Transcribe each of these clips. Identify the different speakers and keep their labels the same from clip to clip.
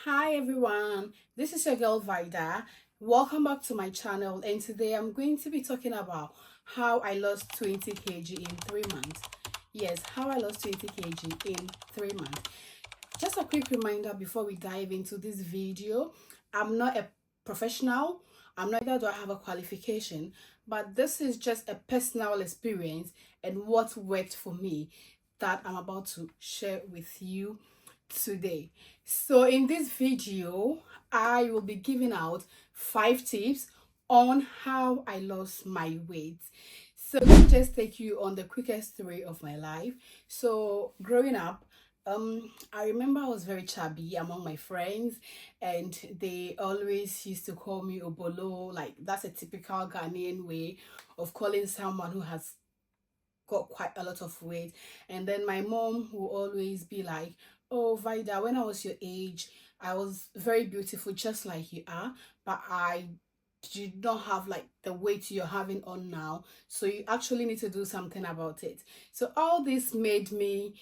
Speaker 1: Hi everyone, this is your girl Vida. Welcome back to my channel, and today I'm going to be talking about how I lost 20 kg in 3 months. Yes, how I lost 20 kg in 3 months. Just a quick reminder before we dive into this video. I'm not a professional, I'm neither do I have a qualification, but this is just a personal experience and what worked for me that I'm about to share with you today. So in this video, I will be giving out 5 tips on how I lost my weight. So let me just take you on the quickest story of my life. So growing up, I remember I was very chubby among my friends, and they always used to call me Obolo. Like, that's a typical Ghanaian way of calling someone who has got quite a lot of weight. And then my mom will always be like, "Oh, Vida, when I was your age, I was very beautiful, just like you are, but I did not have like the weight you're having on now. So you actually need to do something about it." So all this made me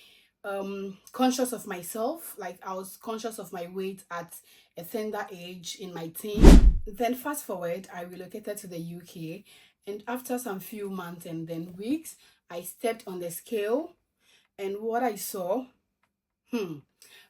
Speaker 1: conscious of myself. Like, I was conscious of my weight at a tender age in my teens. Then fast forward, I relocated to the UK, and after some few months and then weeks, I stepped on the scale, and what I saw, hmm,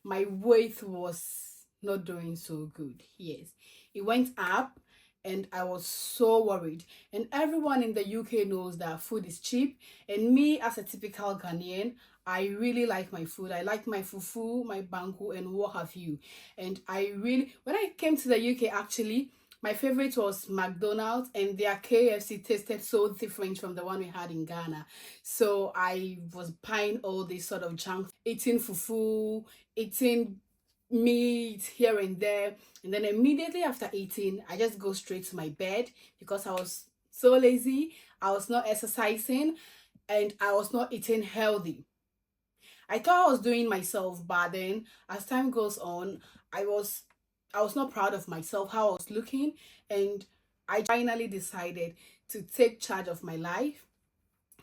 Speaker 1: my weight was not doing so good. Yes, it went up, and I was so worried. And everyone in the UK knows that food is cheap, and me as a typical Ghanaian, I really like my food. I like my fufu, my banku, and what have you. And I really, when I came to the UK, actually, my favorite was McDonald's, and their KFC tasted so different from the one we had in Ghana. So I was buying all this sort of junk, eating fufu, eating meat here and there. And then immediately after eating, I just go straight to my bed because I was so lazy. I was not exercising, and I was not eating healthy. I thought I was doing myself, but then as time goes on, I was I was not proud of myself, how I was looking, and I finally decided to take charge of my life,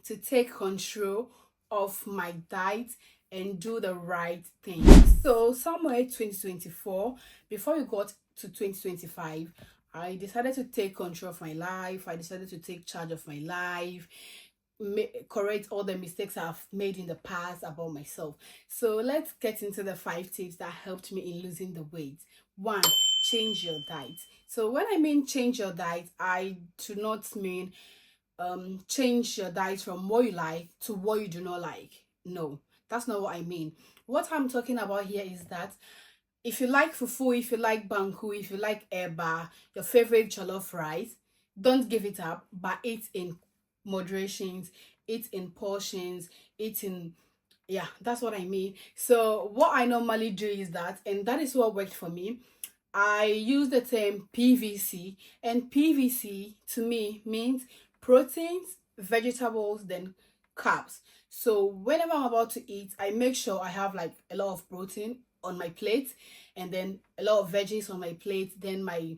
Speaker 1: to take control of my diet and do the right thing. So somewhere 2024, before we got to 2025, I decided to take control of my life. I decided to take charge of my life, correct all the mistakes I've made in the past about myself. So let's get into the 5 tips that helped me in losing the weight. One, change your diet. So when I mean change your diet, I do not mean change your diet from what you like to what you do not like. No, that's not what I mean. What I'm talking about here is that if you like fufu, if you like banku, if you like eba, your favorite jollof rice, don't give it up, but eat in moderations, eat in portions, eat in, yeah, that's what I mean. So what I normally do is that, and that is what worked for me, I use the term PVC, and PVC to me means proteins, vegetables, then carbs. So whenever I'm about to eat, I make sure I have like a lot of protein on my plate, and then a lot of veggies on my plate, then my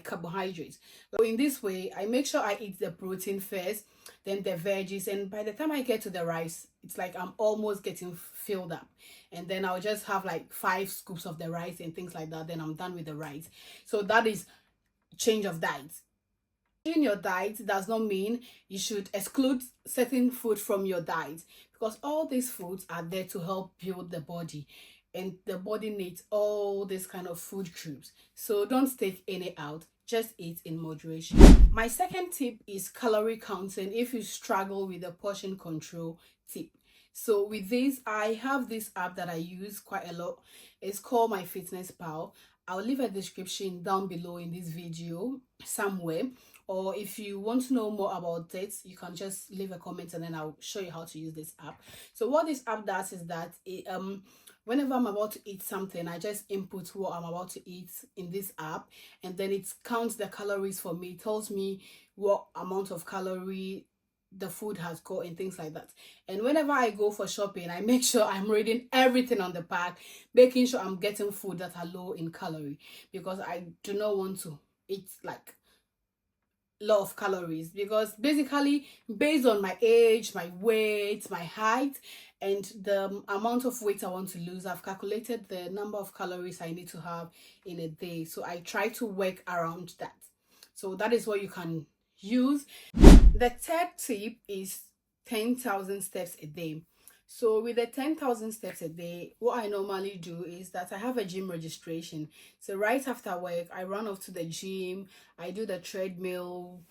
Speaker 1: carbohydrates. So in this way, I make sure I eat the protein first, then the veggies, and by the time I get to the rice, it's like I'm almost getting filled up. And then I'll just have like 5 scoops of the rice and things like that. Then I'm done with the rice. So that is change of diet. Changing your diet does not mean you should exclude certain food from your diet, because all these foods are there to help build the body, and the body needs all these kind of food groups. So don't take any out, just eat in moderation. My second tip is calorie counting if you struggle with the portion control tip. So with this, I have this app that I use quite a lot. It's called My Fitness Pal. I'll leave a description down below in this video somewhere, or if you want to know more about it, you can just leave a comment and then I'll show you how to use this app. So what this app does is that whenever I'm about to eat something, I just input what I'm about to eat in this app, and then it counts the calories for me. It tells me what amount of calorie the food has got and things like that. And whenever I go for shopping, I make sure I'm reading everything on the pack, making sure I'm getting food that are low in calorie, because I do not want to eat like lot of calories, because basically based on my age, my weight, my height, and the amount of weight I want to lose, I've calculated the number of calories I need to have in a day. So I try to work around that. So that is what you can use. The third tip is 10,000 steps a day. So with the 10,000 steps a day, what I normally do is that I have a gym registration. So right after work, I run off to the gym, I do the treadmill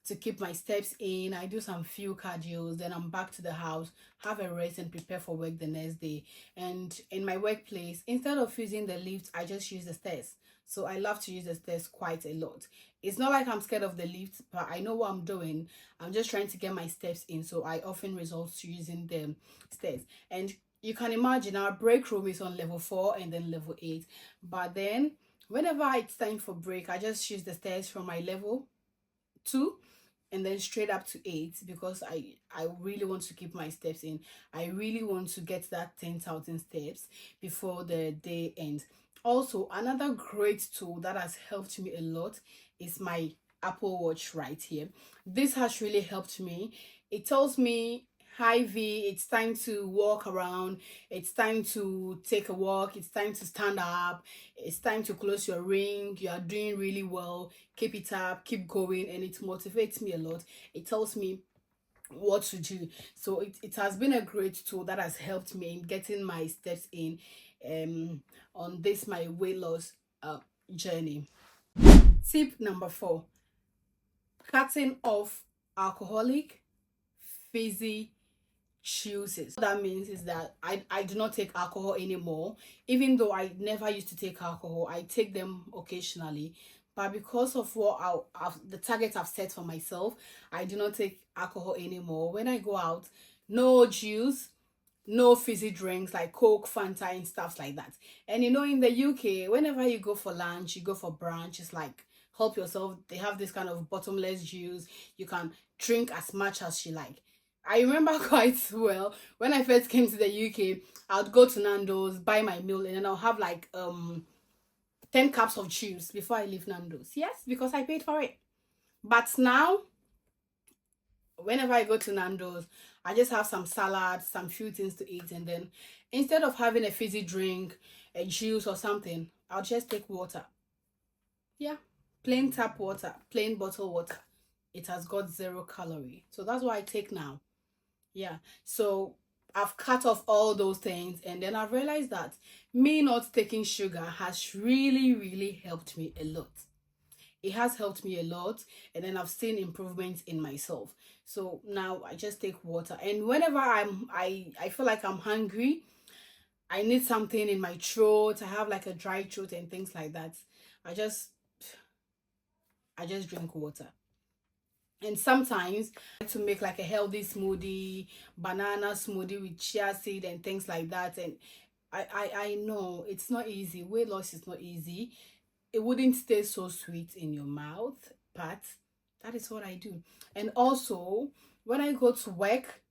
Speaker 1: to keep my steps in, I do some few cardios, then I'm back to the house, have a rest and prepare for work the next day. And in my workplace, instead of using the lift, I just use the stairs. So I love to use the stairs quite a lot. It's not like I'm scared of the lift, but I know what I'm doing. I'm just trying to get my steps in, so I often resort to using the stairs. And you can imagine our break room is on level 4 and then level 8. But then whenever it's time for break, I just use the stairs from my level 2 and then straight up to 8, because I really want to keep my steps in. I really want to get that 10,000 steps before the day ends. Also, another great tool that has helped me a lot is my Apple Watch right here. This has really helped me. It tells me, hi V, it's time to walk around, it's time to take a walk, it's time to stand up, it's time to close your ring, you are doing really well, keep it up, keep going. And it motivates me a lot. It tells me what to do. So it has been a great tool that has helped me in getting my steps in on this my weight loss journey. Tip number 4: cutting off alcoholic fizzy chooses. What that means is that I do not take alcohol anymore. Even though I never used to take alcohol, I take them occasionally. But because of what the target I've set for myself, I do not take alcohol anymore. When I go out, no juice, no fizzy drinks like Coke, Fanta, and stuff like that. And in the UK, whenever you go for lunch, you go for brunch, it's like help yourself. They have this kind of bottomless juice. You can drink as much as you like. I remember quite well when I first came to the UK, I would go to Nando's, buy my meal, and then I'll have like 10 cups of juice before I leave Nando's. Yes, because I paid for it. But now, whenever I go to Nando's, I just have some salad, some few things to eat, and then instead of having a fizzy drink, a juice or something, I'll just take water. Yeah, plain tap water, plain bottled water. It has got 0 calorie. So that's what I take now. Yeah, so I've cut off all those things, and then I've realized that me not taking sugar has really helped me a lot. It has helped me a lot, and then I've seen improvements in myself. So now I just take water, and whenever I feel like I'm hungry, I need something in my throat, I have like a dry throat and things like that, I just drink water. And sometimes I like to make like a healthy smoothie, banana smoothie with chia seed and things like that. And I know it's not easy. Weight loss is not easy. It wouldn't taste so sweet in your mouth, but that is what I do. And also, when I go to work,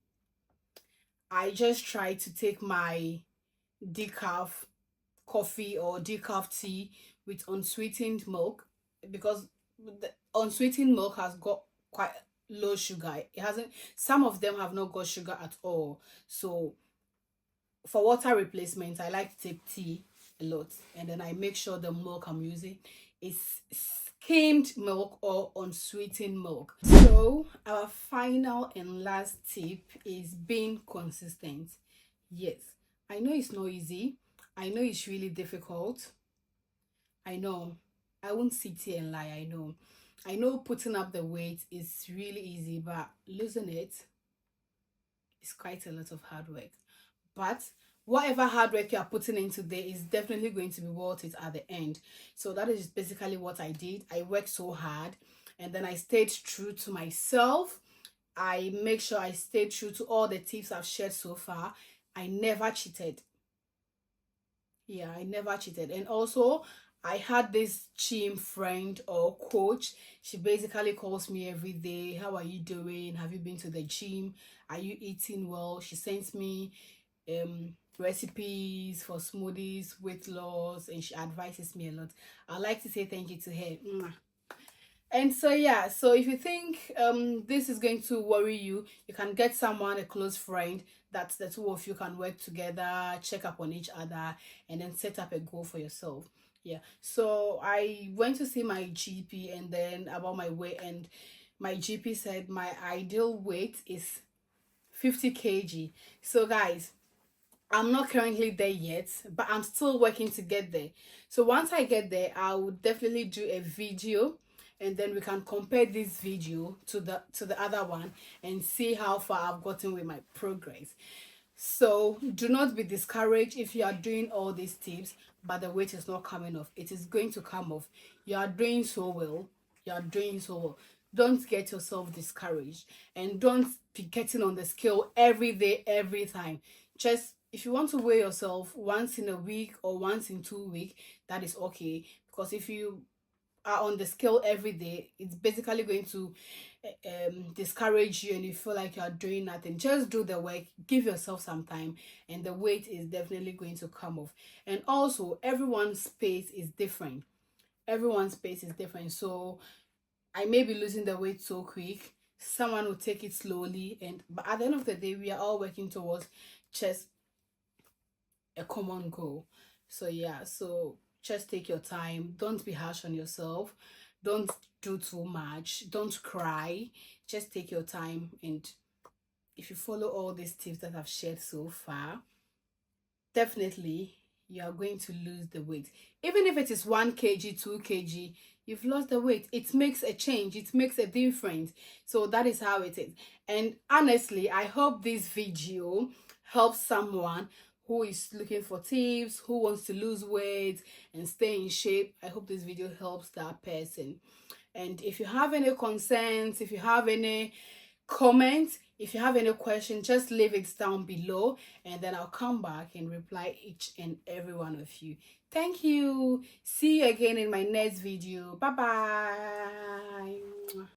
Speaker 1: I just try to take my decaf coffee or decaf tea with unsweetened milk, because the unsweetened milk has got quite low sugar. It hasn't, some of them have not got sugar at all. So for water replacement, I like to take tea a lot, and then I make sure the milk I'm using is skimmed milk or unsweetened milk. So our final and last tip is being consistent. Yes, I know it's not easy. I know it's really difficult. I know. I won't sit here and lie. I know putting up the weight is really easy, but losing it is quite a lot of hard work. But whatever hard work you are putting in today is definitely going to be worth it at the end. So that is basically what I did. I worked so hard, and then I stayed true to myself. I make sure I stayed true to all the tips I've shared so far. I never cheated. Yeah, I never cheated. And also, I had this gym friend or coach. She basically calls me every day. How are you doing? Have you been to the gym? Are you eating well? She sends me recipes for smoothies, weight loss, and she advises me a lot. I'd like to say thank you to her. And so yeah, so if you think this is going to worry you, you can get someone, a close friend, that the two of you can work together, check up on each other, and then set up a goal for yourself. Yeah. So I went to see my GP and then about my weight, and my GP said my ideal weight is 50 kg. So guys, I'm not currently there yet, but I'm still working to get there. So once I get there, I will definitely do a video, and then we can compare this video to the other one and see how far I've gotten with my progress. So do not be discouraged if you are doing all these tips, but the weight is not coming off. It is going to come off. You are doing so well. You are doing so well. Don't get yourself discouraged, and don't be getting on the scale every day, every time. Just if you want to weigh yourself once in a week or once in 2 weeks, that is okay. Because if you are on the scale every day, it's basically going to discourage you, and you feel like you are doing nothing. Just do the work, give yourself some time, and the weight is definitely going to come off. And also, everyone's pace is different. Everyone's pace is different. So I may be losing the weight so quick. Someone will take it slowly, and but at the end of the day, we are all working towards just a common goal. So yeah, so just take your time. Don't be harsh on yourself. Don't do too much. Don't cry. Just take your time, and if you follow all these tips that I've shared so far, definitely you are going to lose the weight. Even if it is 1 kg, 2 kg, you've lost the weight. It makes a change, it makes a difference. So that is how it is. And honestly, I hope this video helps someone who is looking for tips, who wants to lose weight and stay in shape. I hope this video helps that person. And if you have any concerns, if you have any comments, if you have any questions, just leave it down below, and then I'll come back and reply each and every one of you. Thank you. See you again in my next video. Bye bye.